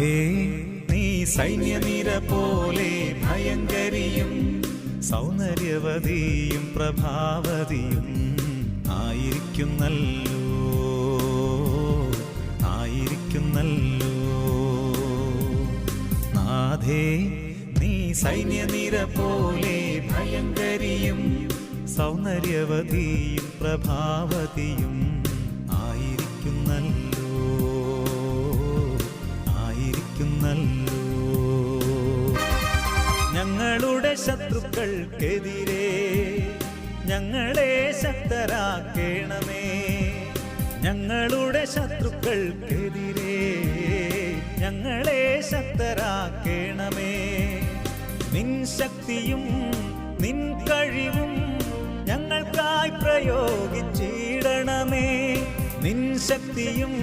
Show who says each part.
Speaker 1: നാഥേ നീ സൈന്യനിര പോലെ ഭയങ്കരിയും സൗന്ദര്യവതിയും പ്രഭാവതിയും ആയിരിക്കുന്നല്ലോ നാഥേ നീ സൈന്യനിര പോലെ ഭയങ്കരിയും സൗന്ദര്യവതിയും പ്രഭാവതിയും ആയിരിക്കുന്നല്ലോ ഞങ്ങളുടെ ശത്രുക്കൾക്കെതിരെ ഞങ്ങളെ ശക്തരാക്കേണമേ. ഞങ്ങളുടെ ശത്രുക്കൾക്കെതിരെ ഞങ്ങളെ ശക്തരാക്കേണമേ. നിൻ ശക്തിയും നിൻ കഴിവും ഞങ്ങൾക്കായി പ്രയോഗിച്ചിടണമേ. നിൻ ശക്തിയും